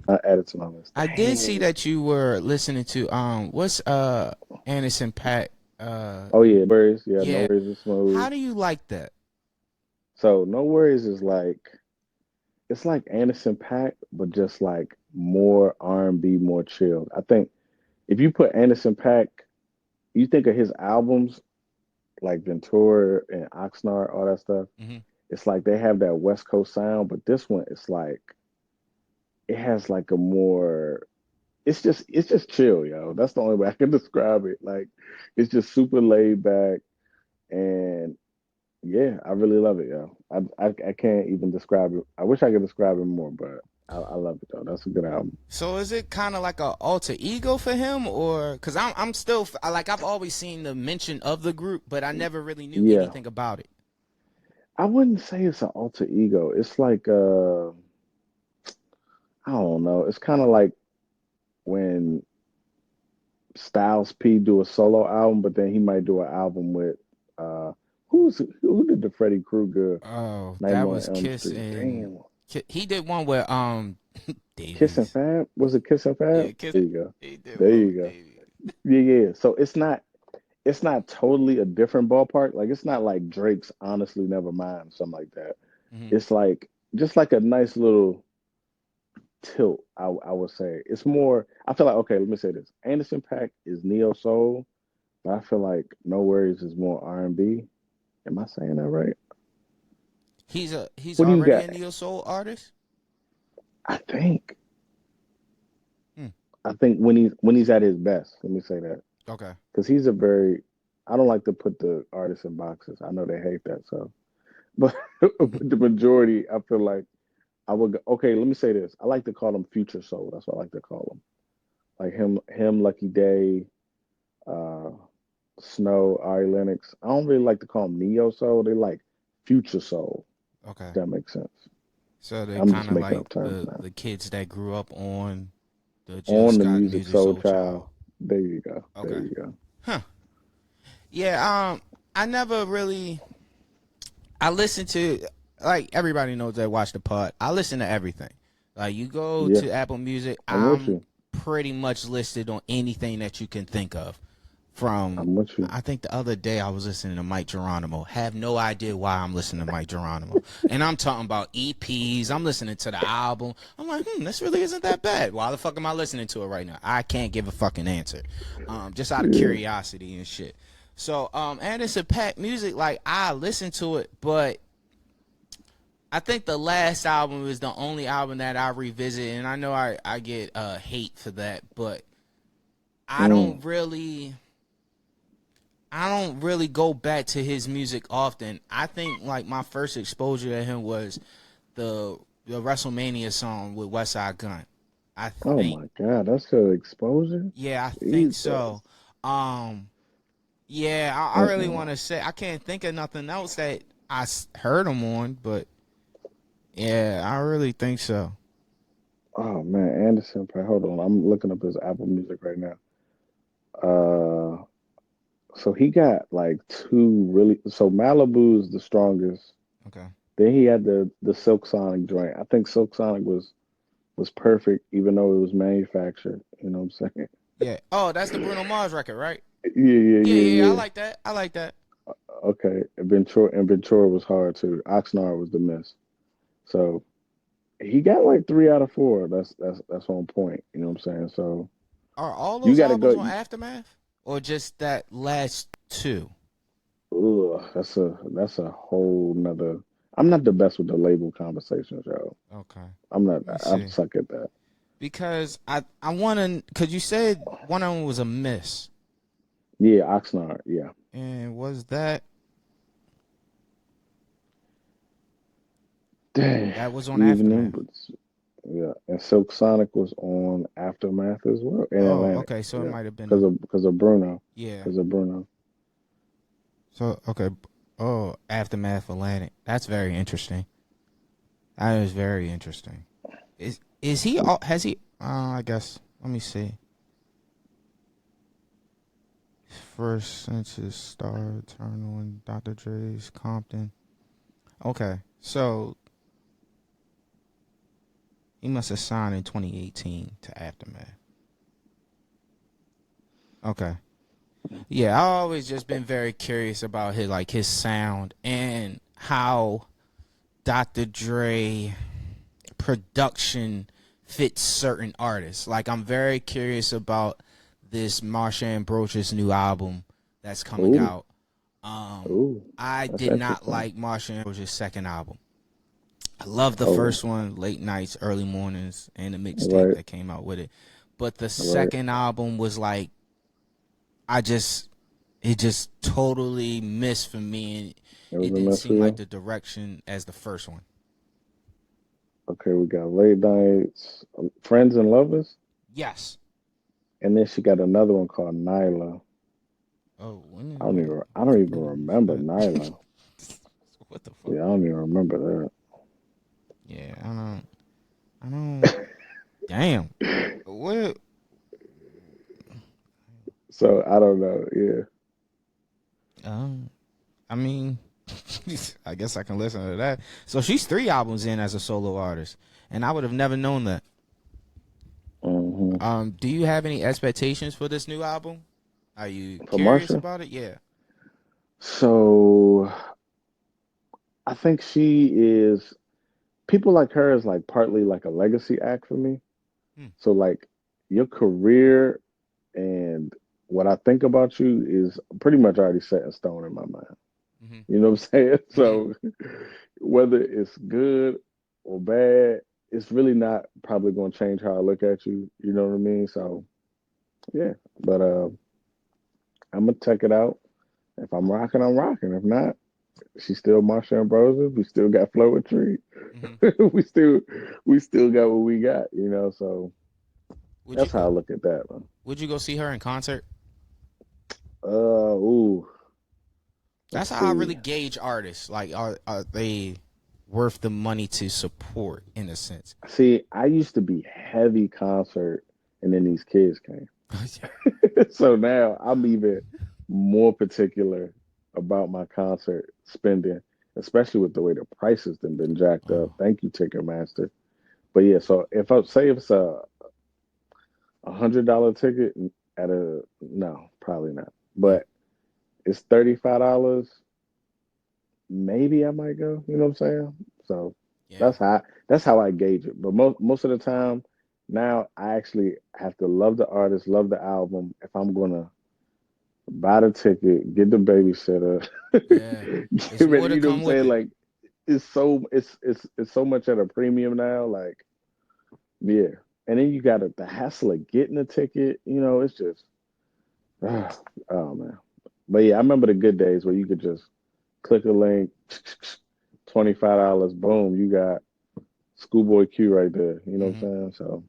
I added to my list. I did see Dang. that you were listening to what's Anderson Paak Oh yeah, no worries. Yeah, no yeah. worries is How smooth. do you like that? So no worries is like it's like Anderson Paak, but just like more R&B, more chill. I think if you put Anderson Paak, you think of his albums like Ventura and Oxnard, all that stuff. Hmm. It's like they have that West Coast sound, but this one it's like it has like a more it's just chill, yo. That's the only way I can describe it. Like it's just super laid back and yeah, I really love it, yo. I can't even describe it. I wish I could describe it more, but I love it though. That's a good album. So is it kind of like a alter ego for him, or because I'm still like I've always seen the mention of the group, but I never really knew Yeah, anything about it. I wouldn't say it's an alter ego. It's like I don't know. It's kind of like when Styles P do a solo album, but then he might do an album with uh who did the Freddy Krueger Oh, that Nightmare on was Elm Kiss Street? and Damn. He did one with Kiss and Davies. Fab? Was it Kiss and Fab? Yeah, Kiss. There you go. He did There one you with go. Davies. Yeah, yeah. So it's not totally a different ballpark. Like it's not like Drake's Honestly Nevermind, something like that. Hmm. It's like just like a nice little tilt, I would say. It's more I feel like okay, let me say this. Anderson Paak is neo soul, but I feel like No Worries is more R&B. Am I saying that right? He's What do you already got? a neo soul artist. I think Hmm. I think when he's at his best, let me say that. Okay. Because he's a very I don't like to put the artists in boxes. I know they hate that, so but but the majority, I feel like I would go, okay, let me say this. I like to call them future soul. That's what I like to call them. Like him, Lucky Day, uh, Snow, Ari Lennox. I don't really like to call them neo soul. They like future soul. If Okay. that makes sense. So they I'm kind just of making like up terms the now. the kids that grew up on the Jill On the Scott music music soul Soul Child. child. There you go. There Okay. you go. Huh. Yeah. I never really. I listen to like everybody knows that watch the pod. I listen to everything. Like you go Yeah, to Apple Music, I'm with I'm you. pretty much listed on anything that you can think of. From I'm with you. I think the other day I was listening to Mike Geronimo. Have no idea why I'm listening to Mike Geronimo, and I'm talking about EPs. I'm listening to the album. I'm like, this really isn't that bad. Why the fuck am I listening to it right now? I can't give a fucking answer. Just out of Yeah. curiosity and shit. So, Anderson Paak music, like I listen to it, but I think the last album is the only album that I revisit, and I know I get hate for that, but I Mm. don't really I don't really go back to his music often. I think like my first exposure to him was the WrestleMania song with West Side Gun. I Oh think, my God, that's the exposure. yeah, I think so. Jesus. Um, yeah, I really Mm-mm. want to say I can't think of nothing else that heard him on, but yeah, I really think so. Oh man, Anderson Paak. Hold on, I'm looking up his Apple Music right now. Uh, so he got like two really. So Malibu is the strongest. Okay. Then he had the Silk Sonic joint. I think Silk Sonic was perfect, even though it was manufactured. You know what I'm saying? Yeah. Oh, that's the Bruno Mars record, right? Yeah, yeah, Yeah, yeah, yeah, yeah. I yeah. like that. I like that. Okay, and Ventura was hard too. Oxnard was the miss. So he got like 3 out of 4. That's on point. You know what I'm saying? So Are all you those got to albums go. on Aftermath, or just that last two? Ugh, that's a whole nother. I'm not the best with the label conversations, yo. Okay. I'm not. Let me I'm see. suck at that. Because I want to, because you said one of them was a miss, Yeah, Oxnard. Yeah. and was that Dang. that was on Evening, Aftermath? but yeah, and Silk Sonic was on Aftermath as well in Oh, Atlantic. okay, so it Yeah, might have been because a of Bruno. yeah. Because of Bruno. So okay, oh, Aftermath Atlantic. That's very interesting. That is very interesting. Is he? Has he? I guess. Let me see. First Census Star Eternal and Dr. Dre's Compton. Okay, so He must have signed in 2018 to Aftermath. Okay. Yeah, I've always just been very curious about his sound and how Dr. Dre production fits certain artists. Like I'm very curious about this Marsha Ambrosius new album that's coming Ooh, out. ooh, I that's did not interesting. like Marsha Ambrosius' second album. I love the Oh, first one, Late Nights, Early Mornings, and the mixtape right, that came out with it. But the right. second album was like I just it just totally missed for me and It was it a didn't mess for seem like you. the direction as the first one. Okay, we got late nights, friends and lovers, Yes. and then she got another one called Nyla. Oh, I don't the even blues. remember Nyla. What the fuck? Yeah, I don't even remember Yeah, I don't damn. that. What So I don't know. Yeah. um I mean I guess I can listen to that. So she's 3 albums in as a solo artist. And I would have never known that. Hmm. Do you have any expectations for this new album? Are you For curious Marsha, about it? Yeah. so I think she is. People like her is like partly like a legacy act for me. Hmm. So like your career and what I think about you is pretty much already set in stone in my mind. Mm-hmm. You know what I'm saying? Mm-hmm. So whether it's good or bad, it's really not probably going to change how I look at you. You know what I mean? So yeah, but I'm gonna check it out. If I'm rocking, I'm rocking. If not, she's still Marsha Ambrosius. We still got Flow and Tree. Mm-hmm. we still we still got what we got. You know, so Would you that's how I look at that, man. would you go see her in concert? Ooh, That's let's how I really see. gauge artists. Like, are they worth the money to support in a sense? See, I used to be heavy concert, and then these kids came. Yeah. So now I'm even more particular about my concert spending, especially with the way the prices have been jacked up. Oh, Thank you, Ticketmaster. But yeah, so if I say if it's $100 ticket at a no, probably not. mm, But it's $35, maybe I might go. You know what I'm saying? So yeah. that's how I gauge it. But most of the time now I actually have to love the artist, love the album. If I'm gonna buy the ticket, get the babysitter, Yeah. It's get more ready, to you know what I'm come with saying? it. Like it's so much at a premium now. Like yeah, and then you got the hassle of getting a ticket. You know, it's just oh man. But yeah, I remember the good days where you could just click a link, $25, boom, you got Schoolboy Q right there. You know what Hmm. I'm saying? So